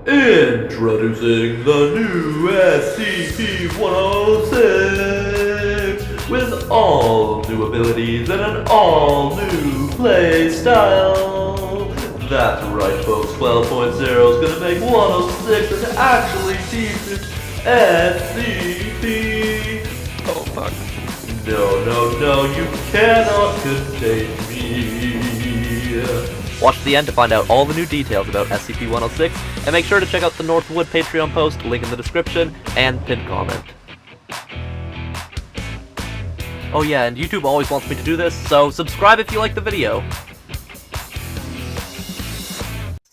Introducing the new SCP-106 with all new abilities and an all-new play style. That's right, folks. 12.0 is gonna make 106 an actually decent SCP. Oh fuck. No, you cannot contain me. Watch the end to find out all the new details about SCP-106, and make sure to check out the Northwood Patreon post, link in the description, and pinned comment. Oh yeah, and YouTube always wants me to do this, so subscribe if you like the video!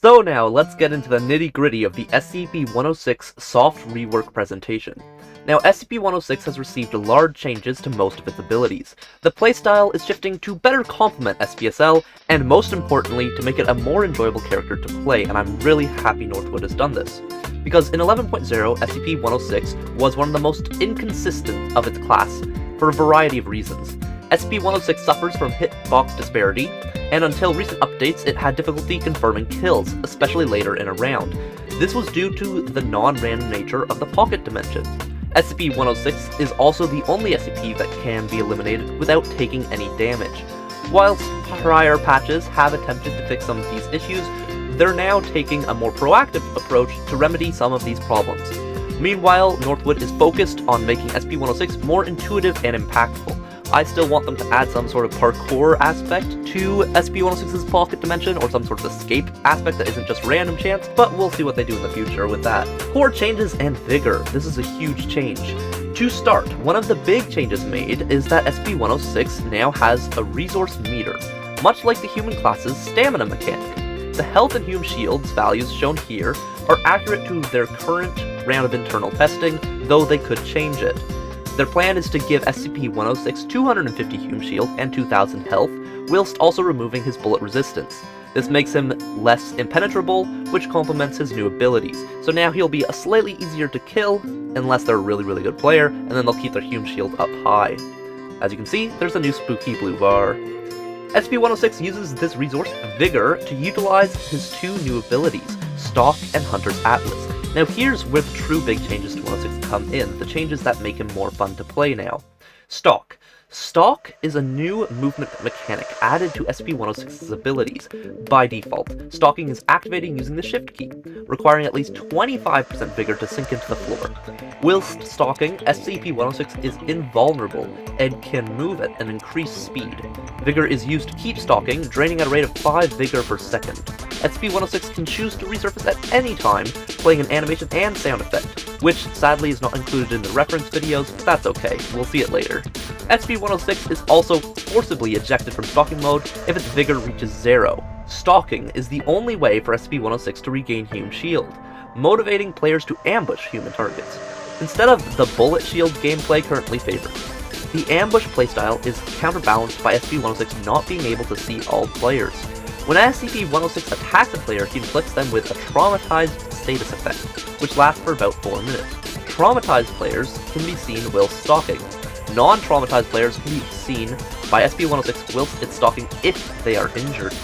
So now, let's get into the nitty-gritty of the SCP-106 soft rework presentation. Now, SCP-106 has received large changes to most of its abilities. The playstyle is shifting to better complement SPSL, and most importantly, to make it a more enjoyable character to play, and I'm really happy Northwood has done this. Because in 11.0, SCP-106 was one of the most inconsistent of its class, for a variety of reasons. SCP-106 suffers from hitbox disparity, and until recent updates, it had difficulty confirming kills, especially later in a round. This was due to the non-random nature of the pocket dimension. SCP-106 is also the only SCP that can be eliminated without taking any damage. Whilst prior patches have attempted to fix some of these issues, they're now taking a more proactive approach to remedy some of these problems. Meanwhile, Northwood is focused on making SCP-106 more intuitive and impactful. I still want them to add some sort of parkour aspect to SCP-106's pocket dimension, or some sort of escape aspect that isn't just random chance, but we'll see what they do in the future with that. Core changes and Vigor. This is a huge change. To start, one of the big changes made is that SCP-106 now has a resource meter, much like the human class's stamina mechanic. The health and Hume Shield's values shown here are accurate to their current round of internal testing, though they could change it. Their plan is to give SCP-106 250 Hume Shield and 2000 health, whilst also removing his bullet resistance. This makes him less impenetrable, which complements his new abilities, so now he'll be slightly easier to kill, unless they're a really good player, and then they'll keep their Hume Shield up high. As you can see, there's a new spooky blue bar. SCP-106 uses this resource, Vigor, to utilize his two new abilities, STALK and Hunter's Atlas. Now here's where the true big changes to 106 come in, the changes that make him more fun to play now. STALK. STALK is a new movement mechanic added to SCP-106's abilities. By default, stalking is activating using the shift key, requiring at least 25% vigor to sink into the floor. Whilst stalking, SCP-106 is invulnerable and can move at an increased speed. Vigor is used to keep stalking, draining at a rate of 5 vigor per second. SCP-106 can choose to resurface at any time, playing an animation and sound effect, which sadly is not included in the reference videos, but that's okay, we'll see it later. SCP-106 is also forcibly ejected from stalking mode if its vigor reaches 0. Stalking is the only way for SCP-106 to regain Hume Shield, motivating players to ambush human targets, instead of the bullet shield gameplay currently favored. The ambush playstyle is counterbalanced by SCP-106 not being able to see all players. When SCP-106 attacks a player, he inflicts them with a traumatized status effect, which lasts for about 4 minutes. Traumatized players can be seen whilst stalking. Non-traumatized players can be seen by SCP-106 whilst it's stalking if they are injured.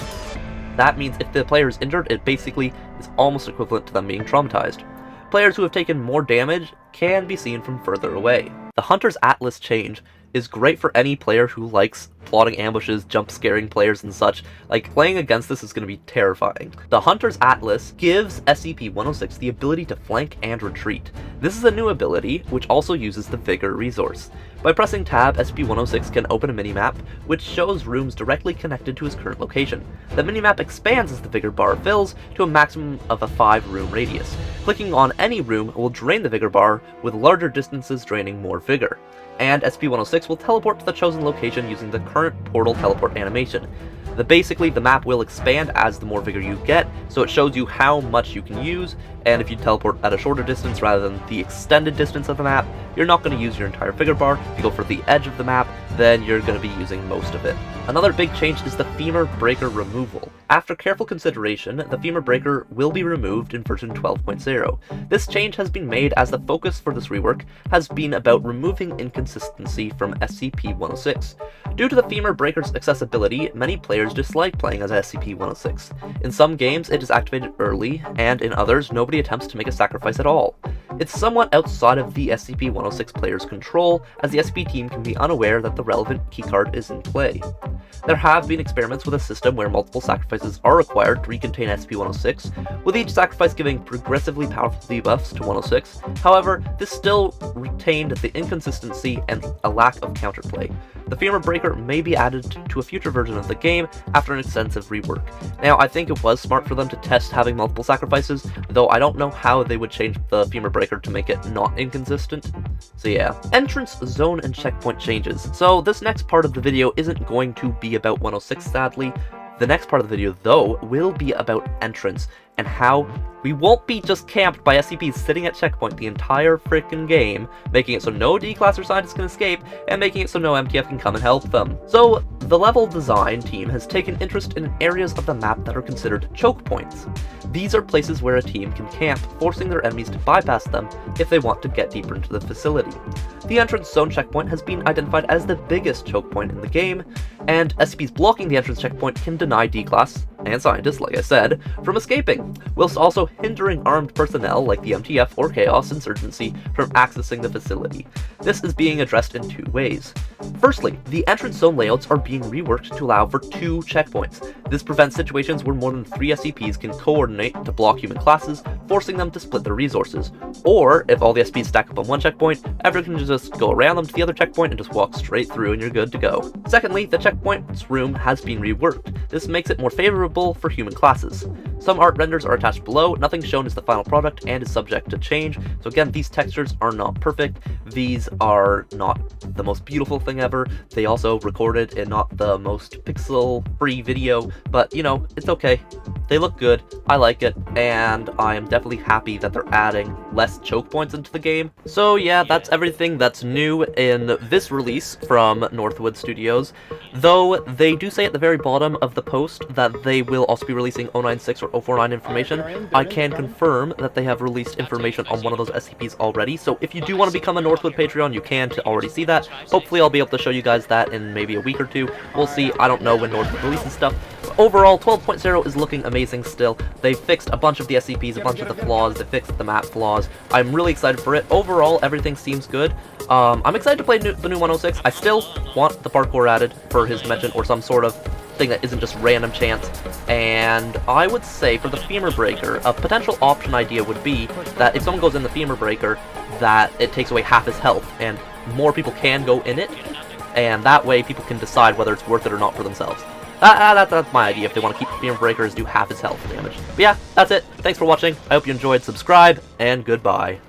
That means if the player is injured, it basically is almost equivalent to them being traumatized. Players who have taken more damage can be seen from further away. The Hunter's Atlas change is great for any player who likes plotting ambushes, jump scaring players and such. Like, playing against this is going to be terrifying. The Hunter's Atlas gives SCP-106 the ability to flank and retreat. This is a new ability, which also uses the Vigor resource. By pressing tab, SCP-106 can open a minimap, which shows rooms directly connected to his current location. The minimap expands as the Vigor bar fills to a maximum of a 5-room radius. Clicking on any room will drain the Vigor bar, with larger distances draining more Vigor. And SCP-106 will teleport to the chosen location using the current portal teleport animation. Basically, the map will expand as the more vigor you get, so it shows you how much you can use, and if you teleport at a shorter distance rather than the extended distance of the map, you're not going to use your entire vigor bar. If you go for the edge of the map, then you're going to be using most of it. Another big change is the Femur breaker removal. After careful consideration, the Femur breaker will be removed in version 12.0. This change has been made as the focus for this rework has been about removing inconsistency from SCP-106. Due to the Femur breaker's accessibility, many players dislike playing as SCP-106. In some games, it is activated early, and in others, nobody attempts to make a sacrifice at all. It's somewhat outside of the SCP-106 player's control, as the SCP team can be unaware that the relevant keycard is in play. There have been experiments with a system where multiple sacrifices are required to recontain SCP-106, with each sacrifice giving progressively powerful debuffs to 106. However, this still retained the inconsistency and a lack of counterplay. The Femur breaker may be added to a future version of the game after an extensive rework. Now, I think it was smart for them to test having multiple sacrifices, though I don't know how they would change the Femur breaker to make it not inconsistent. So yeah. Entrance, zone, and checkpoint changes. So this next part of the video isn't going to be about 106, sadly. The next part of the video, though, will be about entrance, and how we won't be just camped by SCPs sitting at checkpoint the entire frickin' game, making it so no D-class or scientists can escape, and making it so no MTF can come and help them. So, the level design team has taken interest in areas of the map that are considered choke points. These are places where a team can camp, forcing their enemies to bypass them if they want to get deeper into the facility. The entrance zone checkpoint has been identified as the biggest choke point in the game, and SCPs blocking the entrance checkpoint can deny D-class, and scientists, like I said, from escaping, whilst also hindering armed personnel like the MTF or Chaos Insurgency from accessing the facility. This is being addressed in two ways. Firstly, the entrance zone layouts are being reworked to allow for 2 checkpoints. This prevents situations where more than 3 SCPs can coordinate to block human classes, forcing them to split their resources. Or, if all the SCPs stack up on one checkpoint, everyone can just go around them to the other checkpoint and just walk straight through and you're good to go. Secondly, the checkpoints room has been reworked. This makes it more favorable for human classes. Some art renders are attached below, nothing shown is the final product and is subject to change. So again, these textures are not perfect, these are not the most beautiful thing ever, they also recorded in not the most pixel-free video, but you know, it's okay. They look good, I like it, and I am definitely happy that they're adding less choke points into the game. So yeah, that's everything that's new in this release from Northwood Studios, though they do say at the very bottom of the post that they will also be releasing 096 or 049 information. I can confirm that they have released information on one of those SCPs already, so if you do want to become a Northwood Patreon, you can to already see that. Hopefully I'll be able to show you guys that in maybe a week or two. We'll see, I don't know when Northwood releases stuff. But overall, 12.0 is looking amazing still. They fixed a bunch of the SCPs, a bunch of the flaws, they fixed the map flaws. I'm really excited for it. Overall, everything seems good. I'm excited to play the new 106. I still want the parkour added for his dimension or some sort of thing that isn't just random chance, and I would say for the Femur breaker, a potential option idea would be that if someone goes in the Femur breaker, that it takes away half his health, and more people can go in it, and that way people can decide whether it's worth it or not for themselves. That's my idea if they want to keep the Femur breakers do half his health damage. But yeah, that's it. Thanks for watching. I hope you enjoyed. Subscribe, and goodbye.